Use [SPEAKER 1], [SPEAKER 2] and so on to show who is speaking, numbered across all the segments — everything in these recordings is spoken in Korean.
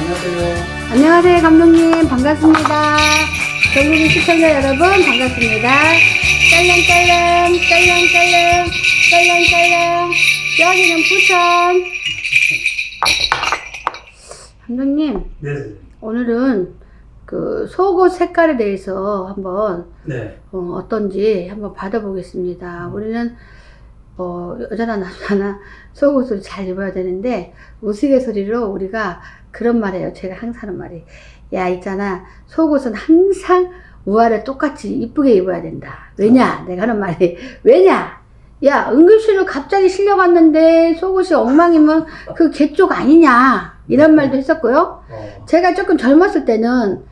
[SPEAKER 1] 안녕하세요.
[SPEAKER 2] 안녕하세요, 감독님. 반갑습니다. 전국의 시청자 여러분, 반갑습니다. 짤랑짤랑, 짤랑짤랑, 짤랑짤랑. 여기는 부천. 감독님,
[SPEAKER 1] 네.
[SPEAKER 2] 오늘은 그 속옷 색깔에 대해서 한번
[SPEAKER 1] 네.
[SPEAKER 2] 어떤지 한번 받아보겠습니다. 우리는 여자나 남자나 속옷을 잘 입어야 되는데 우스갯소리로 우리가 그런 말이에요. 제가 항상 하는 말이, 야 있잖아, 속옷은 항상 우아래 똑같이 이쁘게 입어야 된다. 왜냐? 내가 하는 말이 왜냐? 야, 응급실로 갑자기 실려갔는데 속옷이 엉망이면 그 개쪽 아니냐, 이런 말도 했었고요. 제가 조금 젊었을 때는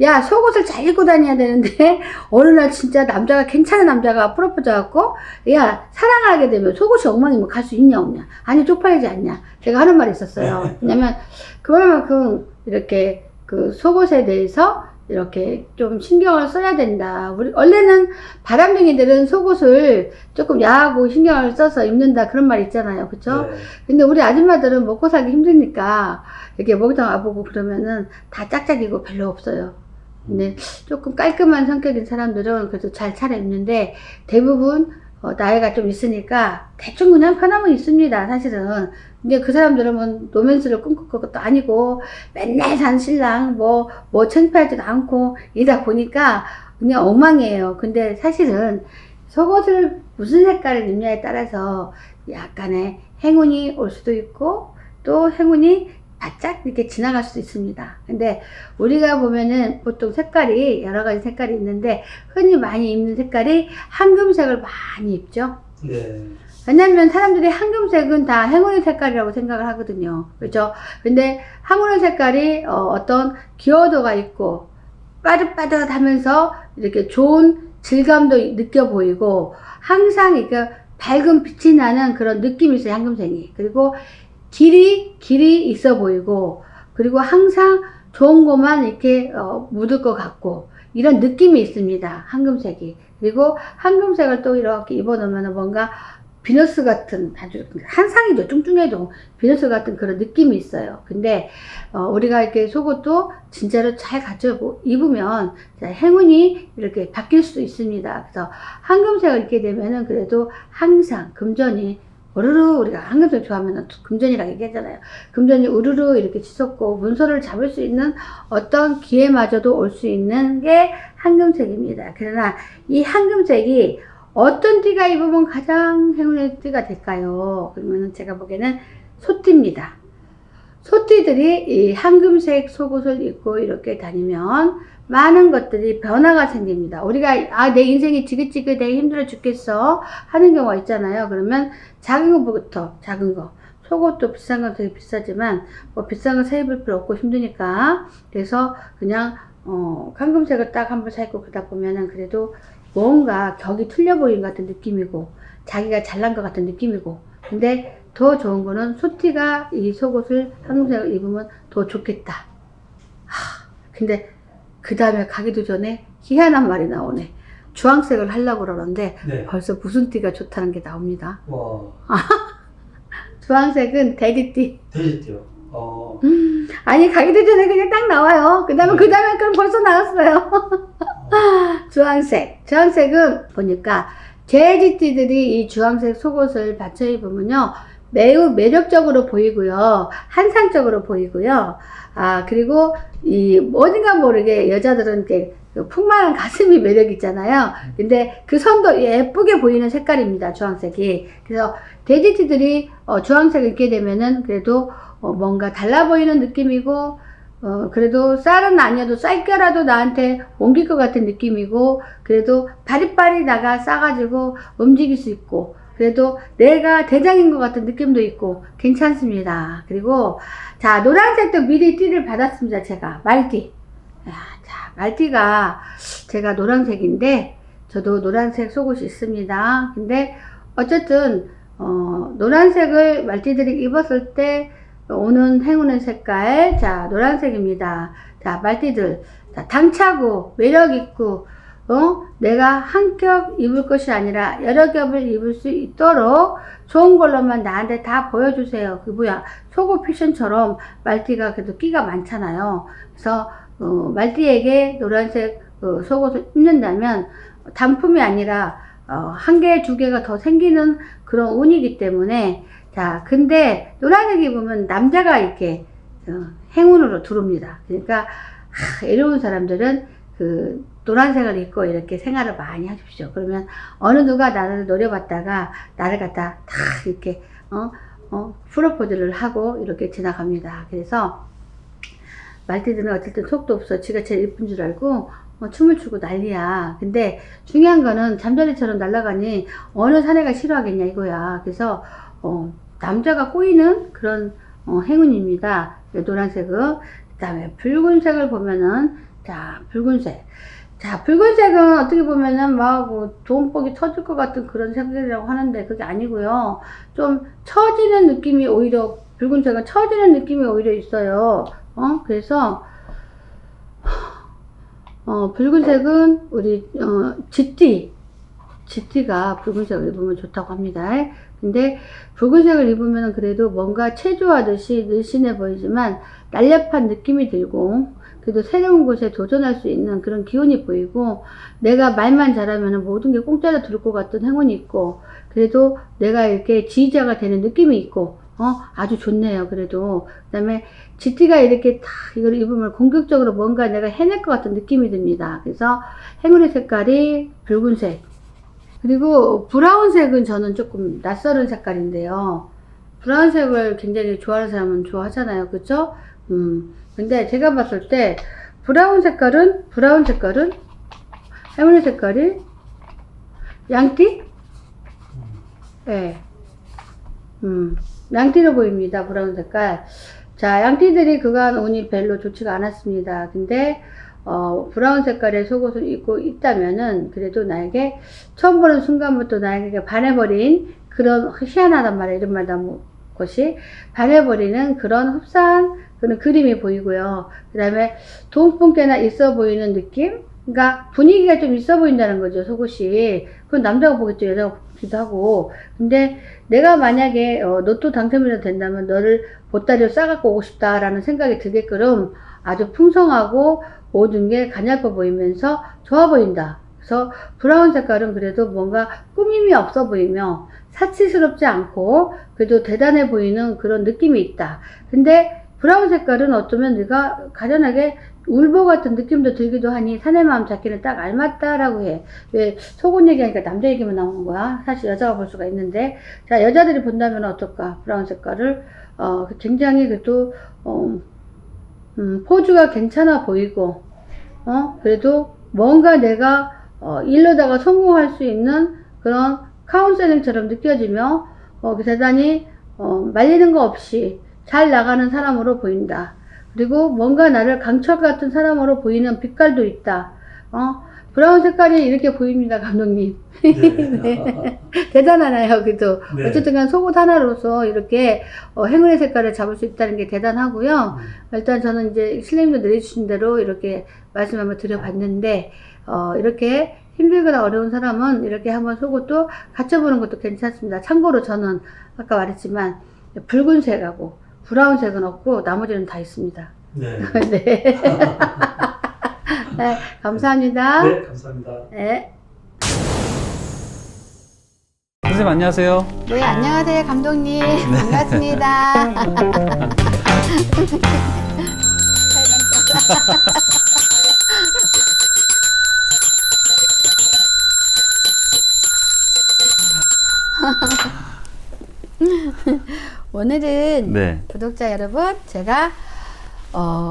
[SPEAKER 2] 야, 속옷을 잘 입고 다녀야 되는데 어느 날 진짜 남자가, 괜찮은 남자가 프로포즈 갖고, 야, 사랑을 하게 되면 속옷이 엉망이면 갈 수 있냐 없냐, 아니 쪽팔리지 않냐, 제가 하는 말이 있었어요. 왜냐면 그만큼 이렇게 그 속옷에 대해서 이렇게 좀 신경을 써야 된다. 우리 원래는 바람둥이들은 속옷을 조금 야하고 신경을 써서 입는다, 그런 말 있잖아요, 그쵸?
[SPEAKER 1] 네.
[SPEAKER 2] 근데 우리 아줌마들은 먹고 살기 힘드니까 이렇게 목욕탕 와보고 그러면은 다 짝짝이고 별로 없어요. 근데 조금 깔끔한 성격인 사람들은 그래도 잘 차려입는데, 대부분 나이가 좀 있으니까 대충 그냥 편하면 있습니다, 사실은. 근데 그 사람들은 뭐 로맨스를 꿈꿀 것도 아니고 맨날 산 신랑 뭐 창피하지도 않고 이다 보니까 그냥 엉망이에요. 근데 사실은 속옷을 무슨 색깔을 입냐에 따라서 약간의 행운이 올 수도 있고 또 행운이 바짝 이렇게 지나갈 수도 있습니다. 근데 우리가 보면은 보통 색깔이 여러 가지 색깔이 있는데, 흔히 많이 입는 색깔이 황금색을 많이 입죠.
[SPEAKER 1] 네.
[SPEAKER 2] 왜냐면 사람들이 황금색은 다 행운의 색깔이라고 생각을 하거든요. 그렇죠? 근데 황금의 색깔이 어떤 기여도가 있고 빠듯빠듯하면서 이렇게 좋은 질감도 느껴 보이고, 항상 이렇게 밝은 빛이 나는 그런 느낌이 있어요, 황금색이. 그리고 길이 있어 보이고, 그리고 항상 좋은 것만 이렇게 묻을 것 같고, 이런 느낌이 있습니다, 황금색이. 그리고 황금색을 또 이렇게 입어 놓으면 뭔가 비너스 같은, 아주 한상이죠, 뚱뚱해도 비너스 같은 그런 느낌이 있어요. 근데 우리가 이렇게 속옷도 진짜로 잘 갖춰 입으면 행운이 이렇게 바뀔 수도 있습니다. 그래서 황금색을 입게 되면은 그래도 항상 금전이 우르르, 우리가 황금색 좋아하면 금전이라고 얘기하잖아요. 금전이 우르르 이렇게 치솟고 문서를 잡을 수 있는 어떤 기회마저도 올 수 있는 게 황금색입니다. 그러나 이 황금색이 어떤 띠가 입으면 가장 행운의 띠가 될까요? 그러면 제가 보기에는 소띠입니다. 소띠들이 이 황금색 속옷을 입고 이렇게 다니면 많은 것들이 변화가 생깁니다. 우리가 내 인생이 지긋지긋해 힘들어 죽겠어 하는 경우가 있잖아요. 그러면 작은 것부터, 작은 거, 속옷도 비싼 건 되게 비싸지만 뭐 비싼 거 사 입을 필요 없고 힘드니까, 그래서 그냥 황금색을 딱 한번 사 입고 그러다 보면은 그래도 뭔가 격이 틀려 보이는 것 같은 느낌이고, 자기가 잘난 것 같은 느낌이고. 근데 더 좋은 거는 소띠가 이 속옷을 황금색을 입으면 더 좋겠다. 근데 그 다음에 가기도 전에 희한한 말이 나오네. 주황색을 하려고 그러는데
[SPEAKER 1] 네.
[SPEAKER 2] 벌써 무슨 띠가 좋다는 게 나옵니다.
[SPEAKER 1] 와.
[SPEAKER 2] 주황색은 돼지띠.
[SPEAKER 1] 돼지띠요.
[SPEAKER 2] 아니, 가기도 전에 그냥 딱 나와요. 그 다음에 그럼 벌써 나왔어요. 주황색은 보니까 돼지띠들이 이 주황색 속옷을 받쳐 입으면요, 매우 매력적으로 보이고요, 한상적으로 보이고요. 그리고 어딘가 모르게 여자들은 이렇게 풍만한 가슴이 매력 있잖아요. 근데 그 선도 예쁘게 보이는 색깔입니다, 주황색이. 그래서 돼지띠들이 주황색을 입게 되면은 그래도 뭔가 달라 보이는 느낌이고, 그래도 쌀은 아니어도 쌀겨라도 나한테 옮길 것 같은 느낌이고, 그래도 바리바리 나가 싸가지고 움직일 수 있고, 그래도 내가 대장인 것 같은 느낌도 있고 괜찮습니다. 그리고 자, 노란색도 미리 띠를 받았습니다. 제가 말띠. 자, 말띠가 제가 노란색인데 저도 노란색 속옷이 있습니다. 근데 어쨌든 노란색을 말띠들이 입었을 때 오는 행운의 색깔, 자, 노란색입니다. 자, 말띠들, 자, 당차고 매력 있고 내가 한 겹 입을 것이 아니라 여러 겹을 입을 수 있도록 좋은 걸로만 나한테 다 보여주세요. 그 뭐야, 속옷 패션처럼 말띠가 그래도 끼가 많잖아요. 그래서 말띠에게 노란색 속옷을 입는다면 단품이 아니라 한 개, 두 개가 더 생기는 그런 운이기 때문에, 자, 근데 노란색 입으면 남자가 이렇게 행운으로 들어옵니다. 그러니까 이로운 사람들은 그 노란색을 입고 이렇게 생활을 많이 하십시오. 그러면 어느 누가 나를 노려봤다가 나를 갖다 다 이렇게 프로포즈를 하고 이렇게 지나갑니다. 그래서 말띠들은 어쨌든 속도 없어. 지가 제일 예쁜 줄 알고 춤을 추고 난리야. 근데 중요한 거는 잠자리처럼 날아가니 어느 사내가 싫어하겠냐 이거야. 그래서 남자가 꼬이는 그런 행운입니다. 노란색은. 그 다음에 붉은색을 보면은, 자, 붉은색. 자, 붉은색은 어떻게 보면은 막 돈복이 터질 것 같은 그런 색이라고 하는데 그게 아니고요. 좀 처지는 느낌이 오히려, 붉은색은 처지는 느낌이 오히려 있어요. 그래서 붉은색은 우리 GT가 붉은색을 입으면 좋다고 합니다. 근데 붉은색을 입으면 그래도 뭔가 체조하듯이 늘씬해 보이지만 날렵한 느낌이 들고, 그래도 새로운 곳에 도전할 수 있는 그런 기운이 보이고, 내가 말만 잘하면 모든 게 공짜로 들을 것 같은 행운이 있고, 그래도 내가 이렇게 지휘자가 되는 느낌이 있고, 아주 좋네요. 그래도. 그 다음에 GT가 이렇게 딱 이걸 입으면 공격적으로 뭔가 내가 해낼 것 같은 느낌이 듭니다. 그래서 행운의 색깔이 붉은색. 그리고 브라운색은 저는 조금 낯설은 색깔인데요. 브라운색을 굉장히 좋아하는 사람은 좋아하잖아요. 그쵸? 근데 제가 봤을 때 브라운 색깔은 행운의 색깔이 양띠? 네. 양띠로 보입니다. 브라운 색깔. 자, 양띠들이 그간 운이 별로 좋지가 않았습니다. 근데 브라운 색깔의 속옷을 입고 있다면은 그래도 나에게 처음 보는 순간부터 나에게 반해버린 그런, 희한하단 말이야. 이런 말도 안 것이 반해버리는 그런 흡사한 그런 그림이 보이고요. 그 다음에 돈분께나 있어 보이는 느낌? 그러니까 분위기가 좀 있어 보인다는 거죠. 속옷이. 그건 남자가 보겠죠. 여자가 보기도 하고. 근데 내가 만약에 로또 당첨이 된다면 너를 보따리로 싸갖고 오고 싶다라는 생각이 들게끔 아주 풍성하고 모든 게 가냘퍼 보이면서 좋아 보인다. 그래서 브라운 색깔은 그래도 뭔가 꾸밈이 없어 보이며 사치스럽지 않고 그래도 대단해 보이는 그런 느낌이 있다. 근데 브라운 색깔은 어쩌면 네가 가련하게 울보 같은 느낌도 들기도 하니 사내 마음 잡기는 딱 알맞다라고 해. 왜 속옷 얘기하니까 남자 얘기만 나오는 거야. 사실 여자가 볼 수가 있는데, 자, 여자들이 본다면 어떨까? 브라운 색깔을 굉장히 그래도 포즈가 괜찮아 보이고, 그래도 뭔가 내가 일러다가 성공할 수 있는 그런 카운셀링처럼 느껴지며 대단히 말리는 거 없이 잘 나가는 사람으로 보인다. 그리고 뭔가 나를 강철 같은 사람으로 보이는 빛깔도 있다. 브라운 색깔이 이렇게 보입니다, 감독님. 네. 대단하나요, 그래도. 네. 어쨌든 간 속옷 하나로서 이렇게 행운의 색깔을 잡을 수 있다는 게 대단하고요. 일단 저는 이제 신뢰님도 내려주신 대로 이렇게 말씀 한번 드려봤는데, 이렇게 힘들거나 어려운 사람은 이렇게 한번 속옷도 갖춰보는 것도 괜찮습니다. 참고로 저는 아까 말했지만 붉은색하고 브라운색은 없고 나머지는 다 있습니다. 네. 네. 네, 감사합니다.
[SPEAKER 1] 네, 감사합니다.
[SPEAKER 2] 네.
[SPEAKER 3] 선생님 안녕하세요.
[SPEAKER 2] 네, 안녕하세요, 감독님. 반갑습니다. 오늘은
[SPEAKER 3] 네.
[SPEAKER 2] 구독자 여러분, 제가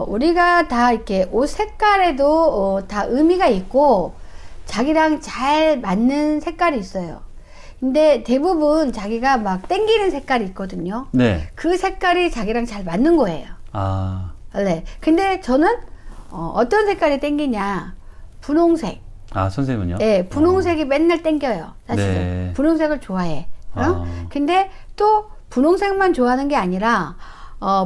[SPEAKER 2] 우리가 다 이렇게 옷 색깔에도 다 의미가 있고 자기랑 잘 맞는 색깔이 있어요. 근데 대부분 자기가 막 땡기는 색깔이 있거든요.
[SPEAKER 3] 네.
[SPEAKER 2] 그 색깔이 자기랑 잘 맞는 거예요.
[SPEAKER 3] 아.
[SPEAKER 2] 네. 근데 저는 어떤 색깔이 땡기냐? 분홍색.
[SPEAKER 3] 아, 선생님은요?
[SPEAKER 2] 네, 분홍색이 맨날 땡겨요. 사실은.
[SPEAKER 3] 네.
[SPEAKER 2] 분홍색을 좋아해. 근데 또 분홍색만 좋아하는 게 아니라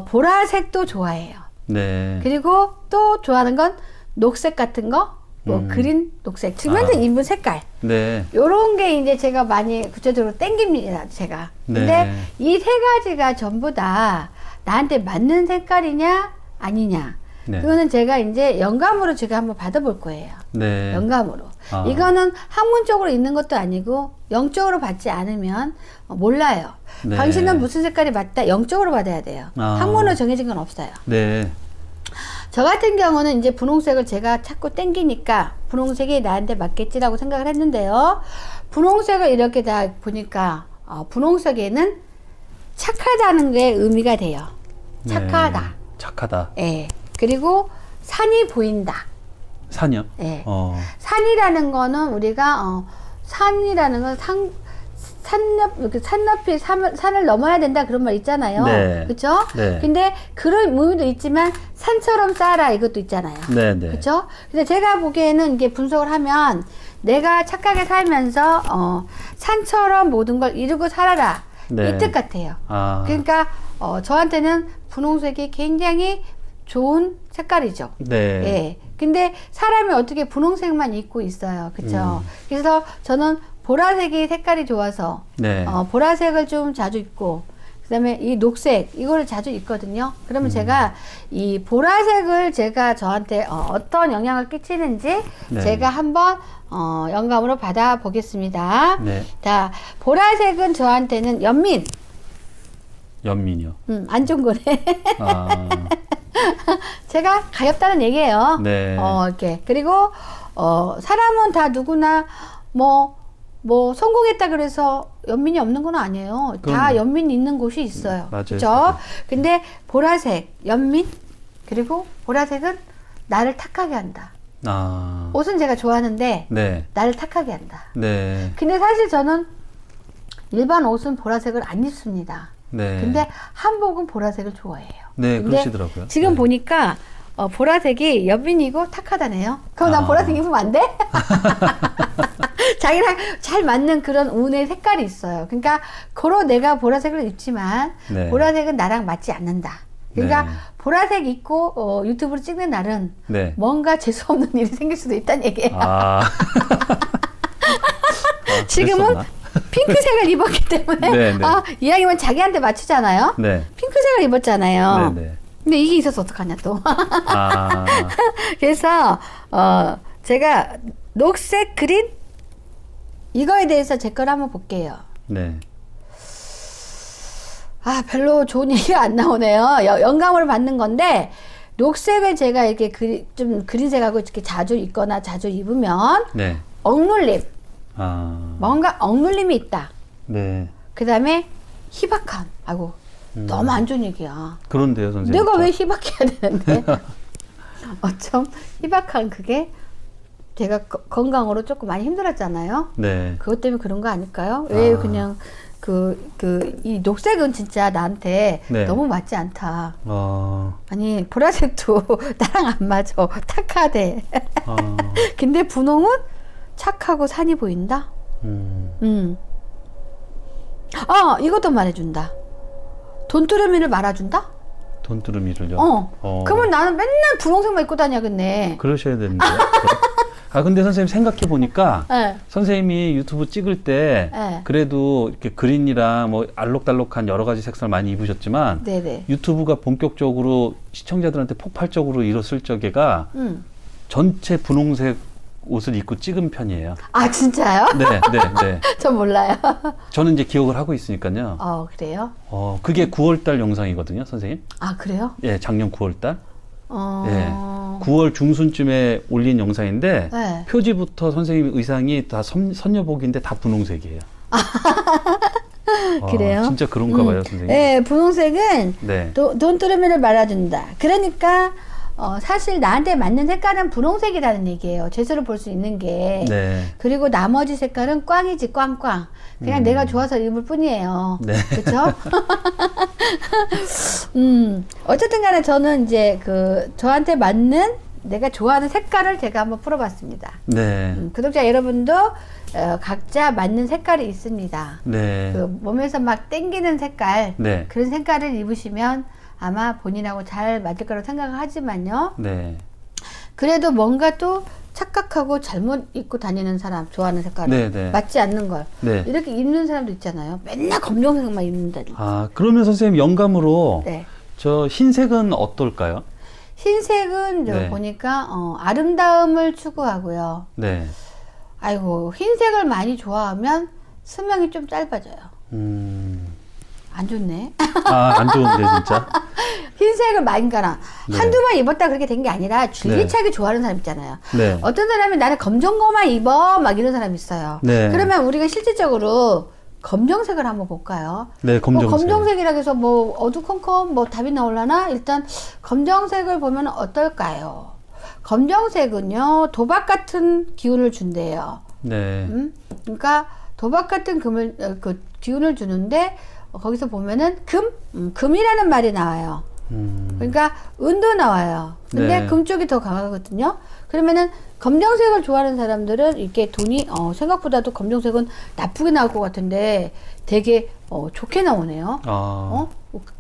[SPEAKER 2] 보라색도 좋아해요.
[SPEAKER 3] 네.
[SPEAKER 2] 그리고 또 좋아하는 건 녹색 같은 거, 뭐 그린, 녹색, 지금 현재 입은 색깔
[SPEAKER 3] 네.
[SPEAKER 2] 요런 게 이제 제가 많이 구체적으로 땡깁니다, 제가. 근데
[SPEAKER 3] 네.
[SPEAKER 2] 이 세 가지가 전부 다 나한테 맞는 색깔이냐 아니냐,
[SPEAKER 3] 네.
[SPEAKER 2] 그거는 제가 이제 영감으로 제가 한번 받아볼 거예요.
[SPEAKER 3] 네.
[SPEAKER 2] 영감으로.
[SPEAKER 3] 아.
[SPEAKER 2] 이거는 학문적으로 있는 것도 아니고 영적으로 받지 않으면 몰라요.
[SPEAKER 3] 네.
[SPEAKER 2] 당신은 무슨 색깔이 맞다, 영적으로 받아야 돼요.
[SPEAKER 3] 아.
[SPEAKER 2] 학문으로 정해진 건 없어요.
[SPEAKER 3] 네.
[SPEAKER 2] 저 같은 경우는 이제 분홍색을 제가 자꾸 땡기니까 분홍색이 나한테 맞겠지라고 생각을 했는데요. 분홍색을 이렇게 다 보니까 분홍색에는 착하다는 게 의미가 돼요. 착하다.
[SPEAKER 3] 네. 착하다.
[SPEAKER 2] 예. 그리고 산이 보인다.
[SPEAKER 3] 산이요?
[SPEAKER 2] 예. 산이라는 거는 우리가 산이라는 건 산 높이 산을 넘어야 된다, 그런 말 있잖아요.
[SPEAKER 3] 네.
[SPEAKER 2] 그쵸?
[SPEAKER 3] 네.
[SPEAKER 2] 근데 그런 의미도 있지만 산처럼 쌓아라, 이것도 있잖아요.
[SPEAKER 3] 네, 네.
[SPEAKER 2] 그쵸? 근데 제가 보기에는 이게 분석을 하면 내가 착하게 살면서 산처럼 모든 걸 이루고 살아라,
[SPEAKER 3] 네.
[SPEAKER 2] 이 뜻 같아요.
[SPEAKER 3] 아.
[SPEAKER 2] 그러니까 저한테는 분홍색이 굉장히 좋은 색깔이죠.
[SPEAKER 3] 네.
[SPEAKER 2] 예. 근데 사람이 어떻게 분홍색만 입고 있어요. 그쵸? 그래서 저는 보라색이 색깔이 좋아서,
[SPEAKER 3] 네.
[SPEAKER 2] 보라색을 좀 자주 입고, 그 다음에 이 녹색, 이거를 자주 입거든요. 그러면 제가 이 보라색을 제가 저한테 어떤 영향을 끼치는지
[SPEAKER 3] 네.
[SPEAKER 2] 제가 한번 영감으로 받아 보겠습니다.
[SPEAKER 3] 네.
[SPEAKER 2] 자, 보라색은 저한테는 연민.
[SPEAKER 3] 연민이요.
[SPEAKER 2] 안 좋은 거네.
[SPEAKER 3] 아.
[SPEAKER 2] 제가 가엾다는 얘기예요.
[SPEAKER 3] 네.
[SPEAKER 2] 이렇게. 그리고, 사람은 다 누구나, 성공했다 그래서 연민이 없는 건 아니에요. 다
[SPEAKER 3] 그럼요.
[SPEAKER 2] 연민이 있는 곳이 있어요.
[SPEAKER 3] 맞아요.
[SPEAKER 2] 그죠?
[SPEAKER 3] 맞아요.
[SPEAKER 2] 근데 보라색, 연민, 그리고 보라색은 나를 탁하게 한다.
[SPEAKER 3] 아.
[SPEAKER 2] 옷은 제가 좋아하는데,
[SPEAKER 3] 네.
[SPEAKER 2] 나를 탁하게 한다.
[SPEAKER 3] 네.
[SPEAKER 2] 근데 사실 저는 일반 옷은 보라색을 안 입습니다.
[SPEAKER 3] 네.
[SPEAKER 2] 근데 한복은 보라색을 좋아해요.
[SPEAKER 3] 네,
[SPEAKER 2] 근데
[SPEAKER 3] 그러시더라고요.
[SPEAKER 2] 지금
[SPEAKER 3] 네.
[SPEAKER 2] 보니까 보라색이 연민이고 탁하다네요. 그럼 난
[SPEAKER 3] 아.
[SPEAKER 2] 보라색 입으면 안 돼? 자기랑 잘 맞는 그런 운의 색깔이 있어요. 그러니까 고로 내가 보라색을 입지만
[SPEAKER 3] 네.
[SPEAKER 2] 보라색은 나랑 맞지 않는다. 그러니까
[SPEAKER 3] 네.
[SPEAKER 2] 보라색 입고 유튜브를 찍는 날은
[SPEAKER 3] 네.
[SPEAKER 2] 뭔가 재수없는 일이 생길 수도 있다는 얘기예요.
[SPEAKER 3] 아.
[SPEAKER 2] 지금은
[SPEAKER 3] 그랬었나?
[SPEAKER 2] 핑크색을 입었기 때문에
[SPEAKER 3] 네, 네.
[SPEAKER 2] 이왕이면 자기한테 맞추잖아요.
[SPEAKER 3] 네.
[SPEAKER 2] 핑크색을 입었잖아요.
[SPEAKER 3] 네, 네.
[SPEAKER 2] 근데 이게 있어서 어떡하냐 또.
[SPEAKER 3] 아.
[SPEAKER 2] 그래서 제가 녹색, 그린 이거에 대해서 제 걸 한번 볼게요.
[SPEAKER 3] 네.
[SPEAKER 2] 별로 좋은 얘기가 안 나오네요. 영감을 받는 건데 녹색을 제가 이렇게 좀 그린색하고 이렇게 자주 입거나 자주 입으면
[SPEAKER 3] 네.
[SPEAKER 2] 억눌림,
[SPEAKER 3] 아.
[SPEAKER 2] 뭔가 억눌림이 있다.
[SPEAKER 3] 네.
[SPEAKER 2] 그 다음에 희박함. 아이고 너무 안 좋은 얘기야.
[SPEAKER 3] 그런데요, 선생님.
[SPEAKER 2] 내가 왜 희박해야 되는데 어쩜 희박한 그게 제가 건강으로 조금 많이 힘들었잖아요.
[SPEAKER 3] 네.
[SPEAKER 2] 그것 때문에 그런 거 아닐까요? 왜 그냥 이 녹색은 진짜 나한테
[SPEAKER 3] 네.
[SPEAKER 2] 너무 맞지 않다.
[SPEAKER 3] 아.
[SPEAKER 2] 아니 보라색도 나랑 안 맞아. 탁하대.
[SPEAKER 3] 아.
[SPEAKER 2] 근데 분홍은 착하고 산이 보인다. 이것도 말해준다. 돈두루미를 말아준다?
[SPEAKER 3] 돈두루미를요?
[SPEAKER 2] 그러면 나는 맨날 분홍색만 입고 다녀야겠네.
[SPEAKER 3] 그러셔야 되는데요. 아, 근데 선생님 생각해보니까,
[SPEAKER 2] 네.
[SPEAKER 3] 선생님이 유튜브 찍을 때,
[SPEAKER 2] 네.
[SPEAKER 3] 그래도 이렇게 그린이랑 뭐 알록달록한 여러 가지 색깔 많이 입으셨지만,
[SPEAKER 2] 네네.
[SPEAKER 3] 유튜브가 본격적으로 시청자들한테 폭발적으로 일었을 적에가, 전체 분홍색 옷을 입고 찍은 편이에요.
[SPEAKER 2] 아, 진짜요?
[SPEAKER 3] 네, 네, 네.
[SPEAKER 2] 전 몰라요.
[SPEAKER 3] 저는 이제 기억을 하고 있으니까요.
[SPEAKER 2] 그래요?
[SPEAKER 3] 그게 9월달 영상이거든요, 선생님.
[SPEAKER 2] 아, 그래요?
[SPEAKER 3] 예, 작년 9월달. 예. 9월 중순쯤에 올린 영상인데,
[SPEAKER 2] 네.
[SPEAKER 3] 표지부터 선생님 의상이 다 선녀복인데 다 분홍색이에요.
[SPEAKER 2] 그래요?
[SPEAKER 3] 진짜 그런가 봐요, 선생님.
[SPEAKER 2] 네, 분홍색은
[SPEAKER 3] 네.
[SPEAKER 2] 돈두루미를 말아준다. 그러니까 사실 나한테 맞는 색깔은 분홍색이라는 얘기예요. 재수를 볼 수 있는 게.
[SPEAKER 3] 네.
[SPEAKER 2] 그리고 나머지 색깔은 꽝이지, 꽝꽝. 그냥 내가 좋아서 입을 뿐이에요.
[SPEAKER 3] 네.
[SPEAKER 2] 그쵸? 어쨌든 간에 저는 이제 저한테 맞는 내가 좋아하는 색깔을 제가 한번 풀어봤습니다.
[SPEAKER 3] 네.
[SPEAKER 2] 구독자 여러분도 각자 맞는 색깔이 있습니다.
[SPEAKER 3] 네.
[SPEAKER 2] 몸에서 막 땡기는 색깔,
[SPEAKER 3] 네.
[SPEAKER 2] 그런 색깔을 입으시면 아마 본인하고 잘 맞을 거라고 생각을 하지만요.
[SPEAKER 3] 네.
[SPEAKER 2] 그래도 뭔가 또 착각하고 잘못 입고 다니는 사람, 좋아하는 색깔을.
[SPEAKER 3] 네, 네.
[SPEAKER 2] 맞지 않는 걸.
[SPEAKER 3] 네.
[SPEAKER 2] 이렇게 입는 사람도 있잖아요. 맨날 검정색만 입는다.
[SPEAKER 3] 아, 그러면 선생님 영감으로
[SPEAKER 2] 네.
[SPEAKER 3] 저 흰색은 어떨까요?
[SPEAKER 2] 흰색은 저
[SPEAKER 3] 네.
[SPEAKER 2] 보니까 아름다움을 추구하고요.
[SPEAKER 3] 네.
[SPEAKER 2] 아이고, 흰색을 많이 좋아하면 수명이 좀 짧아져요. 안 좋네.
[SPEAKER 3] 아, 안 좋은데 진짜.
[SPEAKER 2] 흰색을 많이 가나.
[SPEAKER 3] 네.
[SPEAKER 2] 한두 번 입었다 그렇게 된 게 아니라 줄기차게 좋아하는 사람 있잖아요.
[SPEAKER 3] 네.
[SPEAKER 2] 어떤 사람이 나는 검정 거만 입어 막 이런 사람이 있어요.
[SPEAKER 3] 네.
[SPEAKER 2] 그러면 우리가 실질적으로 검정색을 한번 볼까요?
[SPEAKER 3] 네, 검정색.
[SPEAKER 2] 검정색이라 해서 뭐 어두컴컴 뭐 답이 나올라나? 일단 검정색을 보면 어떨까요? 검정색은요 도박 같은 기운을 준대요.
[SPEAKER 3] 네.
[SPEAKER 2] 그러니까 도박 같은 그 기운을 주는데 거기서 보면은 금이라는 말이 나와요. 그러니까 은도 나와요. 근데
[SPEAKER 3] 네.
[SPEAKER 2] 금 쪽이 더 강하거든요. 그러면은 검정색을 좋아하는 사람들은 이렇게 돈이 생각보다도 검정색은 나쁘게 나올 것 같은데 되게 좋게 나오네요.
[SPEAKER 3] 아.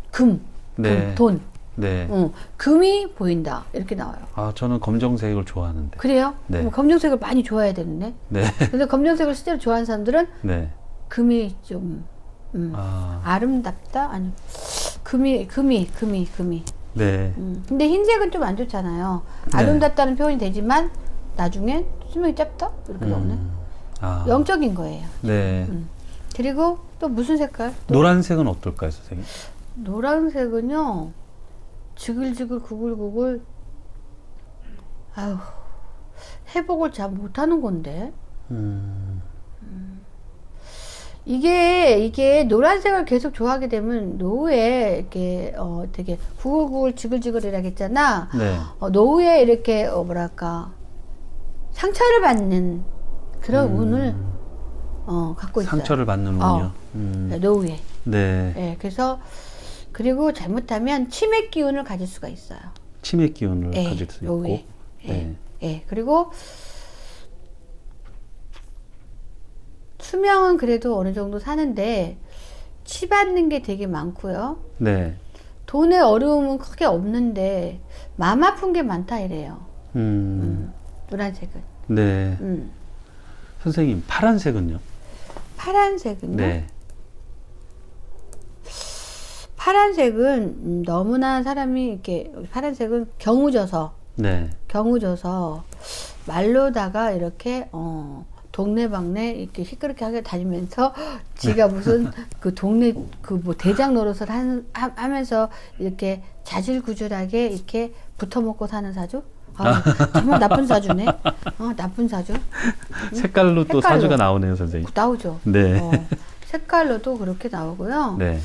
[SPEAKER 2] 금,
[SPEAKER 3] 네.
[SPEAKER 2] 돈,
[SPEAKER 3] 네.
[SPEAKER 2] 금이 보인다 이렇게 나와요.
[SPEAKER 3] 아, 저는 검정색을 좋아하는데.
[SPEAKER 2] 그래요?
[SPEAKER 3] 네.
[SPEAKER 2] 그럼 검정색을 많이 좋아해야 되는데.
[SPEAKER 3] 네.
[SPEAKER 2] 근데 검정색을 실제로 좋아하는 사람들은
[SPEAKER 3] 네.
[SPEAKER 2] 금이 좀
[SPEAKER 3] 아.
[SPEAKER 2] 아름답다? 아니 금이.
[SPEAKER 3] 네.
[SPEAKER 2] 근데 흰색은 좀 안 좋잖아요. 아름답다는 표현이 되지만 나중에 수명이 짧다? 이렇게 나오네.
[SPEAKER 3] 아.
[SPEAKER 2] 영적인 거예요.
[SPEAKER 3] 네.
[SPEAKER 2] 그리고 또 무슨 색깔? 또
[SPEAKER 3] 노란색은 어떨까요, 선생님?
[SPEAKER 2] 노란색은요. 지글지글 구글구글 아유 회복을 잘 못하는 건데 이게 노란색을 계속 좋아하게 되면 노후에 이렇게 되게 구글구글 지글지글이라고 했잖아.
[SPEAKER 3] 네.
[SPEAKER 2] 노후에 이렇게 뭐랄까 상처를 받는 그런 운을 갖고 있어요.
[SPEAKER 3] 상처를 받는 운이요.
[SPEAKER 2] 노후에.
[SPEAKER 3] 네.
[SPEAKER 2] 네, 그래서 그리고 잘못하면 치매 기운을 가질 수가 있어요.
[SPEAKER 3] 치매 기운을
[SPEAKER 2] 예,
[SPEAKER 3] 가질 수
[SPEAKER 2] 노후에.
[SPEAKER 3] 있고. 네.
[SPEAKER 2] 예, 그리고 수명은 그래도 어느 정도 사는데 치받는 게 되게 많고요.
[SPEAKER 3] 네.
[SPEAKER 2] 돈의 어려움은 크게 없는데 마음 아픈 게 많다 이래요. 노란색은.
[SPEAKER 3] 네. 선생님, 파란색은요?
[SPEAKER 2] 파란색은요?
[SPEAKER 3] 네.
[SPEAKER 2] 파란색은 너무나 사람이 이렇게 파란색은 경우져서
[SPEAKER 3] 네.
[SPEAKER 2] 말로다가 이렇게 동네방네 이렇게 시끄럽게 하게 다니면서 지가 무슨 그 동네 그 뭐 대장 노릇을 하면서 이렇게 자질구질하게 이렇게 붙어먹고 사는 사주? 정말 나쁜 사주네. 나쁜 사주.
[SPEAKER 3] 색깔로 또
[SPEAKER 2] 색깔로.
[SPEAKER 3] 사주가 나오네요, 선생님.
[SPEAKER 2] 나오죠.
[SPEAKER 3] 네.
[SPEAKER 2] 색깔로도 그렇게 나오고요.
[SPEAKER 3] 네.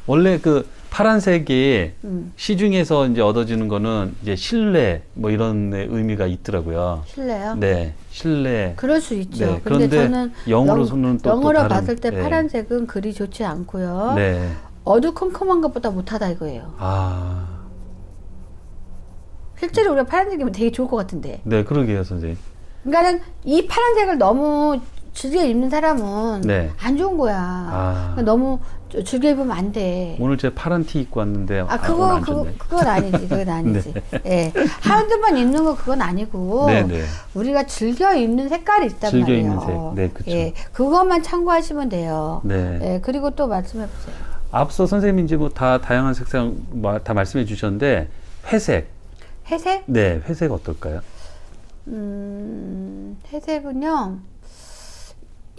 [SPEAKER 3] 원래 그 파란색이 시중에서 이제 얻어지는 거는 이제 신뢰 뭐 이런 의미가 있더라고요.
[SPEAKER 2] 실례요?
[SPEAKER 3] 네, 신뢰.
[SPEAKER 2] 그럴 수 있죠.
[SPEAKER 3] 네,
[SPEAKER 2] 근데
[SPEAKER 3] 그런데
[SPEAKER 2] 저는
[SPEAKER 3] 영어로서는 또
[SPEAKER 2] 영어로
[SPEAKER 3] 다른,
[SPEAKER 2] 봤을 때
[SPEAKER 3] 네.
[SPEAKER 2] 파란색은 그리 좋지 않고요.
[SPEAKER 3] 네.
[SPEAKER 2] 어두컴컴한 것보다 못하다 이거예요.
[SPEAKER 3] 아,
[SPEAKER 2] 실제로 우리가 파란색이면 되게 좋을 것 같은데.
[SPEAKER 3] 네, 그러게요, 선생님.
[SPEAKER 2] 그러니까는 이 파란색을 너무 즐겨 입는 사람은
[SPEAKER 3] 네.
[SPEAKER 2] 안 좋은 거야.
[SPEAKER 3] 아.
[SPEAKER 2] 그러니까 너무 즐겨 입으면 안 돼.
[SPEAKER 3] 오늘 제가 파란 티 입고 왔는데 오늘 안 좋네.
[SPEAKER 2] 그건 아니지. 그건 아니지. 예. 한두 번 입는 거 그건 아니고.
[SPEAKER 3] 네, 네.
[SPEAKER 2] 우리가 즐겨 입는 색깔이 있단
[SPEAKER 3] 즐겨
[SPEAKER 2] 말이에요.
[SPEAKER 3] 입는 색. 네, 그쵸.
[SPEAKER 2] 예. 그것만 참고하시면 돼요.
[SPEAKER 3] 네.
[SPEAKER 2] 예. 그리고 또 말씀해 보세요.
[SPEAKER 3] 앞서 선생님이 이제 뭐 다 다양한 색상 다 말씀해 주셨는데 회색.
[SPEAKER 2] 회색?
[SPEAKER 3] 네, 회색 어떨까요?
[SPEAKER 2] 회색은요.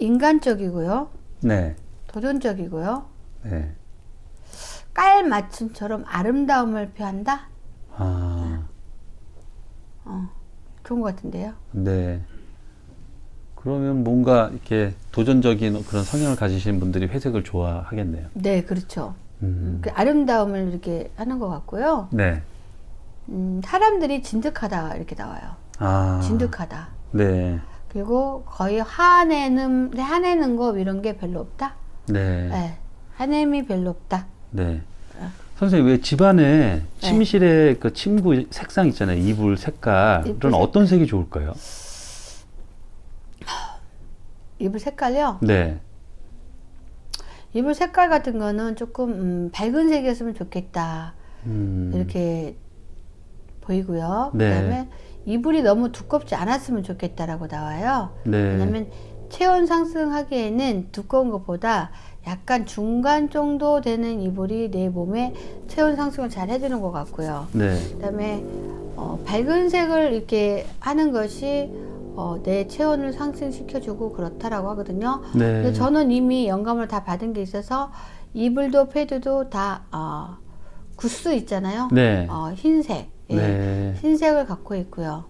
[SPEAKER 2] 인간적이고요.
[SPEAKER 3] 네.
[SPEAKER 2] 도전적이고요.
[SPEAKER 3] 네.
[SPEAKER 2] 깔맞춤처럼 아름다움을 표한다?
[SPEAKER 3] 아,
[SPEAKER 2] 좋은 것 같은데요.
[SPEAKER 3] 네. 그러면 뭔가 이렇게 도전적인 그런 성향을 가지신 분들이 회색을 좋아하겠네요.
[SPEAKER 2] 네, 그렇죠. 그 아름다움을 이렇게 하는 것 같고요.
[SPEAKER 3] 네.
[SPEAKER 2] 사람들이 진득하다 이렇게 나와요.
[SPEAKER 3] 아.
[SPEAKER 2] 진득하다.
[SPEAKER 3] 네.
[SPEAKER 2] 그리고 거의 화내는 거 이런 게 별로 없다.
[SPEAKER 3] 네.
[SPEAKER 2] 네, 화냄이 별로 없다.
[SPEAKER 3] 네. 선생님, 왜 집안에 침실에 그 침구 색상 있잖아요. 이불 색깔.
[SPEAKER 2] 이불
[SPEAKER 3] 이런 어떤 색이 좋을까요?
[SPEAKER 2] 이불 색깔요?
[SPEAKER 3] 네.
[SPEAKER 2] 이불 색깔 같은 거는 조금 밝은 색이었으면 좋겠다. 이렇게 보이고요.
[SPEAKER 3] 네.
[SPEAKER 2] 그다음에 이불이 너무 두껍지 않았으면 좋겠다라고 나와요.
[SPEAKER 3] 네.
[SPEAKER 2] 왜냐면 체온 상승하기에는 두꺼운 것보다 약간 중간 정도 되는 이불이 내 몸에 체온 상승을 잘 해주는 것 같고요.
[SPEAKER 3] 네.
[SPEAKER 2] 그다음에 밝은 색을 이렇게 하는 것이 내 체온을 상승시켜주고 그렇다라고 하거든요.
[SPEAKER 3] 네.
[SPEAKER 2] 근데 저는 이미 영감을 다 받은 게 있어서 이불도 패드도 다 구스 있잖아요.
[SPEAKER 3] 네.
[SPEAKER 2] 흰색, 예.
[SPEAKER 3] 네.
[SPEAKER 2] 흰색을 갖고 있고요.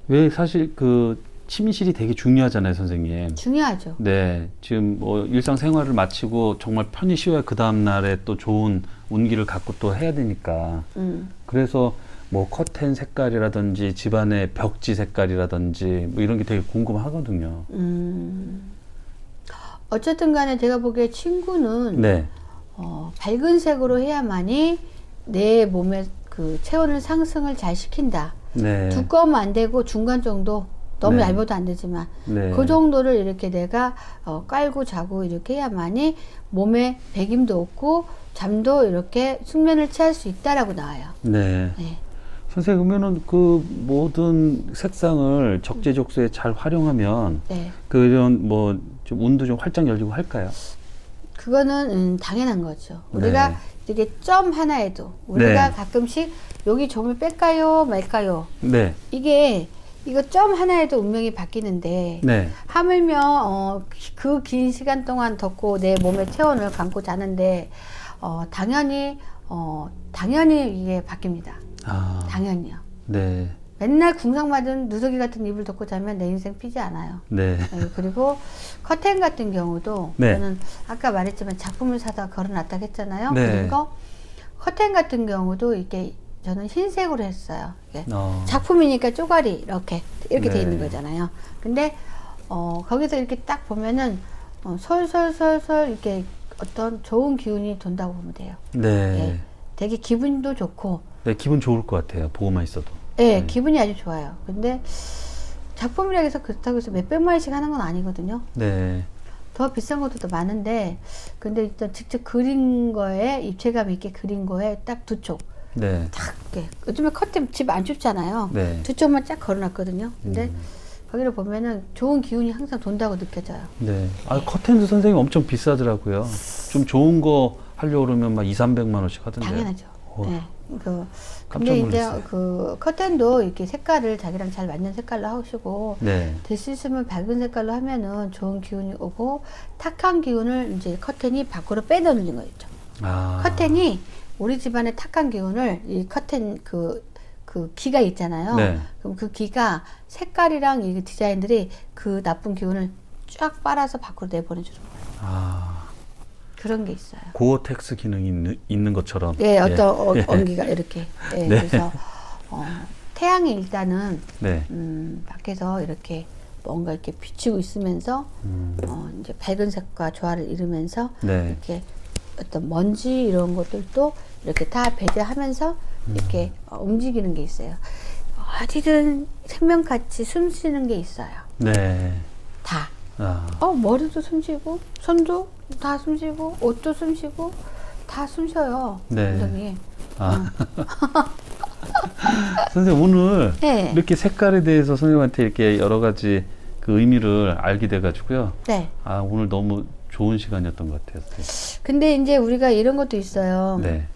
[SPEAKER 3] 왜 사실 그 침실이 되게 중요하잖아요, 선생님.
[SPEAKER 2] 중요하죠.
[SPEAKER 3] 네, 지금 뭐 일상생활을 마치고 정말 편히 쉬어야 그 다음 날에 또 좋은 운기를 갖고 또 해야 되니까. 그래서 뭐 커튼 색깔이라든지 집안의 벽지 색깔이라든지 뭐 이런 게 되게 궁금하거든요.
[SPEAKER 2] 어쨌든 간에 제가 보기에 친구는
[SPEAKER 3] 네,
[SPEAKER 2] 밝은 색으로 해야만이 내 몸의 그 체온을 상승을 잘 시킨다.
[SPEAKER 3] 네,
[SPEAKER 2] 두꺼우면 안 되고 중간 정도, 너무
[SPEAKER 3] 네.
[SPEAKER 2] 얇아도 안 되지만
[SPEAKER 3] 네.
[SPEAKER 2] 그 정도를 이렇게 내가 깔고 자고 이렇게 해야만이 몸에 배김도 없고 잠도 이렇게 숙면을 취할 수 있다라고 나와요.
[SPEAKER 3] 네.
[SPEAKER 2] 네.
[SPEAKER 3] 선생님, 그러면은 그 모든 색상을 적재적소에 잘 활용하면
[SPEAKER 2] 네.
[SPEAKER 3] 그런 뭐 좀 운도 좀 활짝 열리고 할까요?
[SPEAKER 2] 그거는 당연한 거죠. 우리가
[SPEAKER 3] 네.
[SPEAKER 2] 이게 점 하나에도 우리가
[SPEAKER 3] 네.
[SPEAKER 2] 가끔씩 여기 점을 뺄까요 말까요?
[SPEAKER 3] 네,
[SPEAKER 2] 이거 점 하나에도 운명이 바뀌는데
[SPEAKER 3] 네,
[SPEAKER 2] 하물며 그 긴 시간 동안 덮고 내 몸의 체온을 감고 자는데 당연히 이게 바뀝니다.
[SPEAKER 3] 아,
[SPEAKER 2] 당연히요.
[SPEAKER 3] 네,
[SPEAKER 2] 맨날 궁상맞은 누더기 같은 이불 덮고 자면 내 인생 피지 않아요.
[SPEAKER 3] 네,
[SPEAKER 2] 네, 그리고 커튼 같은 경우도
[SPEAKER 3] 네.
[SPEAKER 2] 저는 아까 말했지만 작품을 사다 걸어놨다고 했잖아요.
[SPEAKER 3] 네.
[SPEAKER 2] 그리고 커튼 같은 경우도 이렇게 저는 흰색으로 했어요. 이게 작품이니까 쪼가리 이렇게
[SPEAKER 3] 네.
[SPEAKER 2] 돼 있는 거잖아요. 근데 거기서 이렇게 딱 보면은 솔솔솔솔 이렇게 어떤 좋은 기운이 돈다고 보면 돼요.
[SPEAKER 3] 네.
[SPEAKER 2] 예, 되게 기분도 좋고,
[SPEAKER 3] 네, 기분 좋을 것 같아요. 보고만 있어도.
[SPEAKER 2] 예,
[SPEAKER 3] 네.
[SPEAKER 2] 기분이 아주 좋아요. 근데 작품이라 해서 그렇다고 해서 몇백만 원씩 하는 건 아니거든요.
[SPEAKER 3] 네,
[SPEAKER 2] 더 비싼 것도 더 많은데, 근데 일단 직접 그린 거에 입체감 있게 그린 거에 딱 두 쪽,
[SPEAKER 3] 네,
[SPEAKER 2] 딱 이렇게. 요즘에 커튼 집 안 춥잖아요.
[SPEAKER 3] 네.
[SPEAKER 2] 두 쪽만 쫙 걸어놨거든요. 근데 거기를 보면은 좋은 기운이 항상 돈다고 느껴져요.
[SPEAKER 3] 네. 아, 커튼도 선생님 엄청 비싸더라고요. 좀 좋은 거 하려고 그러면 막 2, 300만 원씩 하던데.
[SPEAKER 2] 당연하죠.
[SPEAKER 3] 어.
[SPEAKER 2] 네.
[SPEAKER 3] 깜짝
[SPEAKER 2] 근데 이제
[SPEAKER 3] 놀랐어요.
[SPEAKER 2] 그 커튼도 이렇게 색깔을 자기랑 잘 맞는 색깔로 하시고,
[SPEAKER 3] 네.
[SPEAKER 2] 될 수 있으면 밝은 색깔로 하면은 좋은 기운이 오고, 탁한 기운을 이제 커튼이 밖으로 빼놓는 거죠.
[SPEAKER 3] 아.
[SPEAKER 2] 커튼이 우리 집안의 탁한 기운을 이 커튼 그 기가 있잖아요.
[SPEAKER 3] 네.
[SPEAKER 2] 그럼 그 기가 색깔이랑 이 디자인들이 그 나쁜 기운을 쫙 빨아서 밖으로 내보내주는 거예요.
[SPEAKER 3] 아.
[SPEAKER 2] 그런 게 있어요.
[SPEAKER 3] 고어텍스 기능이 있는 것처럼.
[SPEAKER 2] 예, 어떤 온기가 이렇게. 예,
[SPEAKER 3] 네.
[SPEAKER 2] 그래서 태양이 일단은
[SPEAKER 3] 네.
[SPEAKER 2] 밖에서 이렇게 뭔가 이렇게 비치고 있으면서 이제 밝은 색과 조화를 이루면서
[SPEAKER 3] 네.
[SPEAKER 2] 이렇게 어떤 먼지 이런 것들도 이렇게 다 배제하면서 이렇게 움직이는 게 있어요. 어디든 생명같이 숨쉬는 게 있어요.
[SPEAKER 3] 네.
[SPEAKER 2] 다.
[SPEAKER 3] 아.
[SPEAKER 2] 머리도 숨쉬고, 손도 다 숨쉬고, 옷도 숨쉬고, 다 숨쉬어요.
[SPEAKER 3] 네.
[SPEAKER 2] 엉덩이.
[SPEAKER 3] 아. 선생님, 오늘
[SPEAKER 2] 네.
[SPEAKER 3] 이렇게 색깔에 대해서 선생님한테 이렇게 여러 가지 그 의미를 알게 돼가지고요.
[SPEAKER 2] 네.
[SPEAKER 3] 아, 오늘 너무 좋은 시간이었던 것 같아요. 선생님.
[SPEAKER 2] 근데 이제 우리가 이런 것도 있어요.
[SPEAKER 3] 네.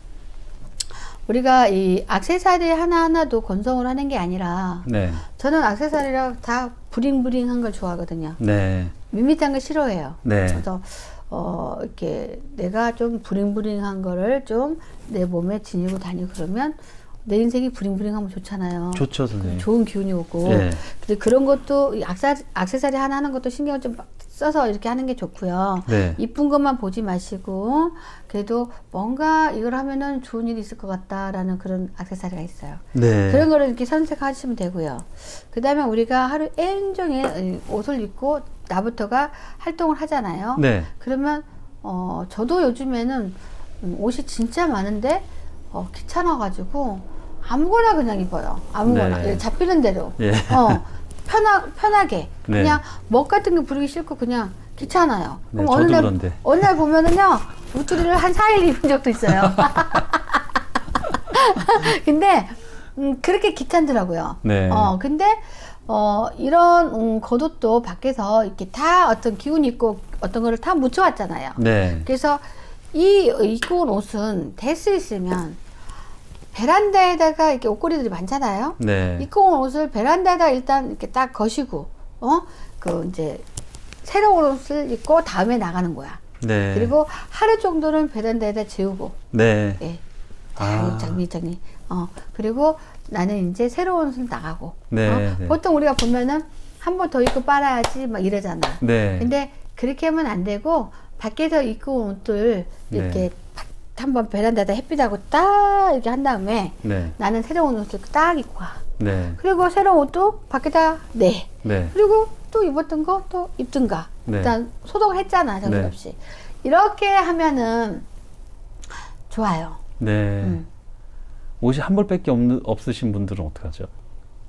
[SPEAKER 2] 우리가 이 액세서리 하나하나도 건성을 하는 게 아니라,
[SPEAKER 3] 네.
[SPEAKER 2] 저는 액세서리랑 다 부링부링한 걸 좋아하거든요.
[SPEAKER 3] 네.
[SPEAKER 2] 밋밋한 걸 싫어해요.
[SPEAKER 3] 네.
[SPEAKER 2] 그래서 이렇게 내가 좀 부링부링한 거를 좀 내 몸에 지니고 다니고 그러면 내 인생이 부링부링하면 좋잖아요.
[SPEAKER 3] 좋죠, 선생님.
[SPEAKER 2] 좋은 기운이 오고.
[SPEAKER 3] 네.
[SPEAKER 2] 근데 그런 것도 액세서리 하나 하는 것도 신경을 좀 써서 이렇게 하는 게 좋고요.
[SPEAKER 3] 네.
[SPEAKER 2] 이쁜 것만 보지 마시고 그래도 뭔가 이걸 하면은 좋은 일이 있을 것 같다라는 그런 액세서리가 있어요.
[SPEAKER 3] 네.
[SPEAKER 2] 그런 거를 이렇게 선택하시면 되고요. 그 다음에 우리가 하루 온종일 옷을 입고 나부터가 활동을 하잖아요.
[SPEAKER 3] 네.
[SPEAKER 2] 그러면 저도 요즘에는 옷이 진짜 많은데 귀찮아가지고 아무거나 그냥 입어요. 아무거나.
[SPEAKER 3] 네.
[SPEAKER 2] 잡히는 대로.
[SPEAKER 3] 예.
[SPEAKER 2] 편하게.
[SPEAKER 3] 네.
[SPEAKER 2] 그냥 멋 같은 거 부르기 싫고 그냥 귀찮아요.
[SPEAKER 3] 네,
[SPEAKER 2] 그럼
[SPEAKER 3] 저도 그런데.
[SPEAKER 2] 어느 날 보면은요, 우투리를 한 4일 입은 적도 있어요. 근데 그렇게 귀찮더라고요.
[SPEAKER 3] 네.
[SPEAKER 2] 근데 이런 겉옷도 밖에서 이렇게 다 어떤 기운이 있고 어떤 거를 다 묻혀왔잖아요.
[SPEAKER 3] 네.
[SPEAKER 2] 그래서 이 입고 온 옷은 될 수 있으면 베란다에다가 이렇게 옷걸이들이 많잖아요.
[SPEAKER 3] 네.
[SPEAKER 2] 입고 온 옷을 베란다에다 일단 이렇게 딱 거시고, 그 이제 새로운 옷을 입고 다음에 나가는 거야.
[SPEAKER 3] 네.
[SPEAKER 2] 그리고 하루 정도는 베란다에다 재우고,
[SPEAKER 3] 네.
[SPEAKER 2] 예.
[SPEAKER 3] 아.
[SPEAKER 2] 정리. 그리고 나는 이제 새로운 옷을 나가고.
[SPEAKER 3] 네, 네.
[SPEAKER 2] 보통 우리가 보면은 한 번 더 입고 빨아야지 막 이러잖아.
[SPEAKER 3] 네.
[SPEAKER 2] 근데 그렇게 하면 안 되고 밖에서 입고 온 옷들 이렇게
[SPEAKER 3] 네.
[SPEAKER 2] 한번 베란다에다 햇빛하고 딱 이렇게 한 다음에
[SPEAKER 3] 네.
[SPEAKER 2] 나는 새로운 옷을 딱 입고 가.
[SPEAKER 3] 네.
[SPEAKER 2] 그리고 새로운 옷도 밖에다 내.
[SPEAKER 3] 네.
[SPEAKER 2] 그리고 또 입었던 거 또 입든가.
[SPEAKER 3] 네.
[SPEAKER 2] 일단 소독을 했잖아, 정신없이. 이렇게 하면은 좋아요.
[SPEAKER 3] 네. 옷이 한 벌밖에 없으신 분들은 어떡하죠?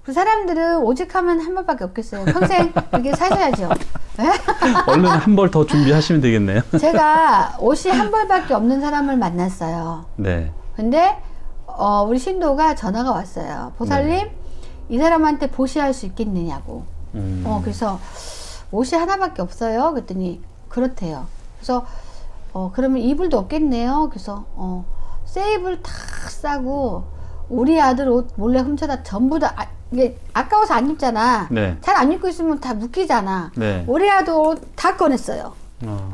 [SPEAKER 2] 그 사람들은 오직하면 한 번밖에 없겠어요. 평생 그렇게 사셔야죠.
[SPEAKER 3] 얼른 한 벌 더 준비하시면 되겠네요.
[SPEAKER 2] 제가 옷이 한 벌밖에 없는 사람을 만났어요.
[SPEAKER 3] 네.
[SPEAKER 2] 근데 우리 신도가 전화가 왔어요. 보살님,
[SPEAKER 3] 네.
[SPEAKER 2] 이 사람한테 보시할 수 있겠느냐고. 그래서 옷이 하나밖에 없어요. 그랬더니 그렇대요. 그래서 그러면 이불도 없겠네요. 그래서 새 이불 다 싸고 우리 아들 옷 몰래 훔쳐다 전부 다 이게 아까워서 안 입잖아.
[SPEAKER 3] 네.
[SPEAKER 2] 잘 안 입고 있으면 다 묶이잖아.
[SPEAKER 3] 네.
[SPEAKER 2] 우리 아들 옷 다 꺼냈어요.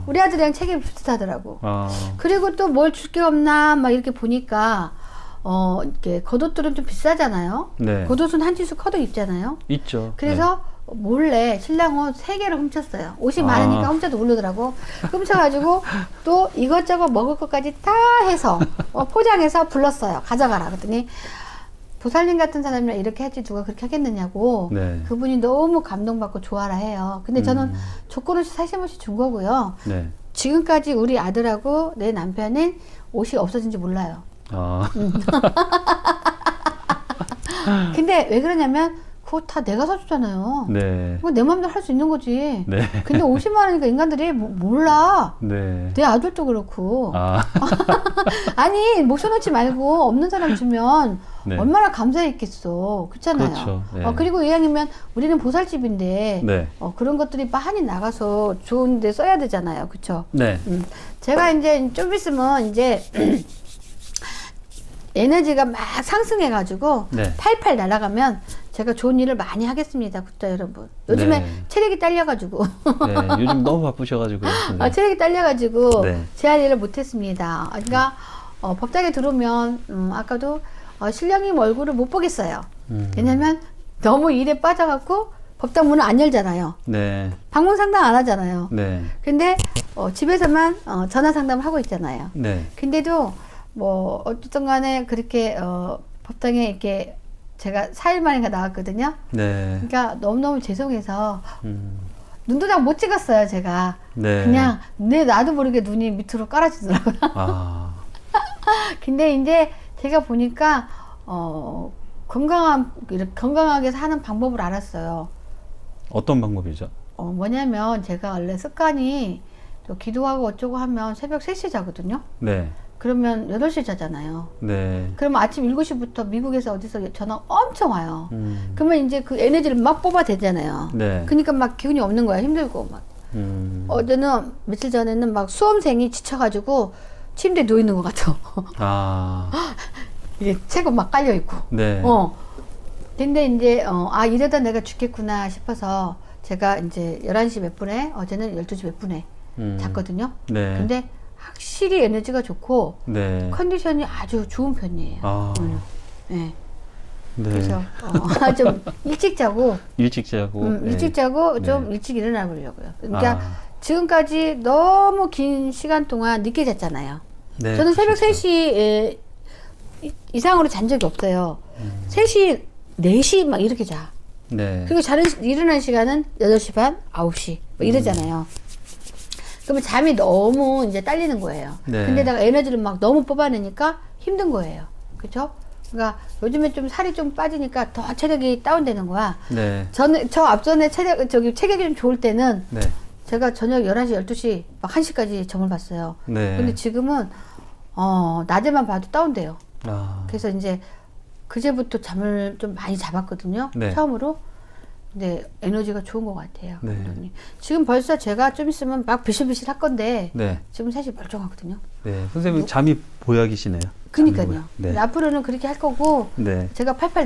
[SPEAKER 2] 우리 아들이랑 책이 비슷하더라고. 그리고 또 뭘 줄 게 없나 막 이렇게 보니까 이렇게 겉옷들은 좀 비싸잖아요.
[SPEAKER 3] 네.
[SPEAKER 2] 겉옷은 한 치수 커도 입잖아요.
[SPEAKER 3] 있죠.
[SPEAKER 2] 그래서 몰래 신랑 옷 3개를 훔쳤어요. 옷이 많으니까 훔쳐도 모르더라고. 훔쳐가지고 또 이것저것 먹을 것까지 다 해서 포장해서 불렀어요. 가져가라. 그랬더니 보살님 같은 사람이랑 이렇게 하지 누가 그렇게 하겠느냐고.
[SPEAKER 3] 네.
[SPEAKER 2] 그분이 너무 감동받고 좋아라 해요. 근데 저는 조건 없이 사심없이 준 거고요.
[SPEAKER 3] 네.
[SPEAKER 2] 지금까지 우리 아들하고 내 남편은 옷이 없어진지 몰라요. 근데 왜 그러냐면 그거 다 내가 사줬잖아요.
[SPEAKER 3] 네.
[SPEAKER 2] 그거 내 마음대로 할 수 있는 거지.
[SPEAKER 3] 네.
[SPEAKER 2] 근데 50만 원이니까 인간들이 몰라.
[SPEAKER 3] 네.
[SPEAKER 2] 내 아들도 그렇고. 아니 모셔놓지 말고 없는 사람 주면
[SPEAKER 3] 네.
[SPEAKER 2] 얼마나 감사했겠어. 그렇잖아요.
[SPEAKER 3] 그렇죠. 네.
[SPEAKER 2] 그리고 이왕이면 우리는 보살집인데
[SPEAKER 3] 네.
[SPEAKER 2] 그런 것들이 많이 나가서 좋은데 써야 되잖아요. 그렇죠?
[SPEAKER 3] 네.
[SPEAKER 2] 제가 이제 좀 있으면 이제 에너지가 막 상승해가지고
[SPEAKER 3] 네.
[SPEAKER 2] 팔팔 날아가면 제가 좋은 일을 많이 하겠습니다, 구독자 여러분. 요즘에
[SPEAKER 3] 네.
[SPEAKER 2] 체력이 딸려가지고
[SPEAKER 3] 네. 요즘 너무 바쁘셔가지고.
[SPEAKER 2] 체력이 딸려가지고
[SPEAKER 3] 네.
[SPEAKER 2] 제 할 일을 못했습니다. 그러니까 법당에 들어오면 아까도 신령님 얼굴을 못 보겠어요. 왜냐면 너무 일에 빠져갖고 법당 문을 안 열잖아요.
[SPEAKER 3] 네.
[SPEAKER 2] 방문 상담 안 하잖아요.
[SPEAKER 3] 네.
[SPEAKER 2] 근데 집에서만 전화 상담을 하고 있잖아요.
[SPEAKER 3] 네.
[SPEAKER 2] 근데도 뭐 어쨌든 간에 그렇게 법당에 이렇게 제가 4일 만인가 나왔거든요.
[SPEAKER 3] 네.
[SPEAKER 2] 그러니까 너무너무 죄송해서 눈도장 못 찍었어요, 제가.
[SPEAKER 3] 네.
[SPEAKER 2] 그냥 나도 모르게 눈이 밑으로 깔아지더라고요. 근데 이제 제가 보니까 건강하게 사는 방법을 알았어요.
[SPEAKER 3] 어떤 방법이죠?
[SPEAKER 2] 뭐냐면 제가 원래 습관이 또 기도하고 어쩌고 하면 새벽 3시에 자거든요.
[SPEAKER 3] 네.
[SPEAKER 2] 그러면 8시에 자잖아요.
[SPEAKER 3] 네.
[SPEAKER 2] 그러면 아침 7시부터 미국에서 어디서 전화 엄청 와요. 그러면 이제 그 에너지를 막 뽑아대잖아요.
[SPEAKER 3] 네.
[SPEAKER 2] 그러니까 막 기운이 없는 거야. 힘들고 막. 어제는 며칠 전에는 막 수험생이 지쳐가지고 침대에 누워 있는 것 같아. 이게 책은 막 깔려 있고.
[SPEAKER 3] 네.
[SPEAKER 2] 근데 이제 이러다 내가 죽겠구나 싶어서 제가 이제 11시 몇 분에 어제는 12시 몇 분에 잤거든요.
[SPEAKER 3] 네.
[SPEAKER 2] 근데 확실히 에너지가 좋고
[SPEAKER 3] 네.
[SPEAKER 2] 컨디션이 아주 좋은 편이에요. 네.
[SPEAKER 3] 네.
[SPEAKER 2] 그래서 좀 일찍 자고
[SPEAKER 3] 일찍 자고
[SPEAKER 2] 일찍 자고 좀
[SPEAKER 3] 네.
[SPEAKER 2] 일찍 일어나 보려고요. 그러니까 지금까지 너무 긴 시간 동안 늦게 잤잖아요.
[SPEAKER 3] 네,
[SPEAKER 2] 저는 새벽
[SPEAKER 3] 그렇죠.
[SPEAKER 2] 3시 이상으로 잔 적이 없어요. 3시, 4시 막 이렇게 자.
[SPEAKER 3] 네.
[SPEAKER 2] 그리고 일어나는 시간은 8시 반, 9시 뭐 이러잖아요. 그러면 잠이 너무 이제 딸리는 거예요.
[SPEAKER 3] 네.
[SPEAKER 2] 근데다가 에너지를 막 너무 뽑아내니까 힘든 거예요. 그렇죠? 그러니까 요즘에 좀 살이 좀 빠지니까 더 체력이 다운되는 거야.
[SPEAKER 3] 네.
[SPEAKER 2] 저 앞전에 체력이 좀 좋을 때는
[SPEAKER 3] 네.
[SPEAKER 2] 제가 저녁 11시, 12시 막 1시까지 점을 봤어요.
[SPEAKER 3] 네.
[SPEAKER 2] 근데 지금은 낮에만 봐도 다운돼요. 그래서 이제 그제부터 잠을 좀 많이 잡았거든요.
[SPEAKER 3] 네.
[SPEAKER 2] 처음으로. 근데 에너지가 좋은 것 같아요.
[SPEAKER 3] 네.
[SPEAKER 2] 그러더니. 지금 벌써 제가 좀 있으면 막 비실비실 할 건데
[SPEAKER 3] 네.
[SPEAKER 2] 지금 사실 멀쩡하거든요.
[SPEAKER 3] 네. 선생님 잠이 보약이시네요.
[SPEAKER 2] 그니까요.
[SPEAKER 3] 네.
[SPEAKER 2] 앞으로는 그렇게 할 거고
[SPEAKER 3] 네.
[SPEAKER 2] 제가 팔팔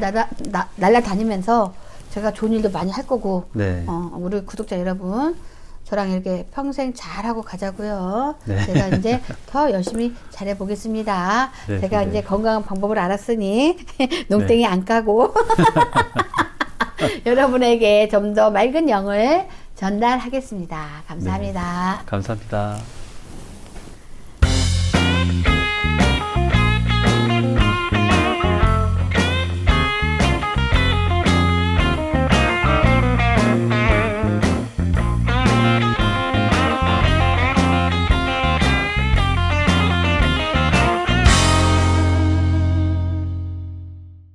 [SPEAKER 2] 날아다니면서 제가 좋은 일도 많이 할 거고
[SPEAKER 3] 네.
[SPEAKER 2] 우리 구독자 여러분 저랑 이렇게 평생 잘하고 가자고요.
[SPEAKER 3] 네.
[SPEAKER 2] 제가 이제 더 열심히 잘해보겠습니다.
[SPEAKER 3] 네,
[SPEAKER 2] 제가
[SPEAKER 3] 네.
[SPEAKER 2] 이제 건강한 방법을 알았으니 농땡이 안 까고 여러분에게 좀 더 맑은 영을 전달하겠습니다. 감사합니다.
[SPEAKER 3] 감사합니다.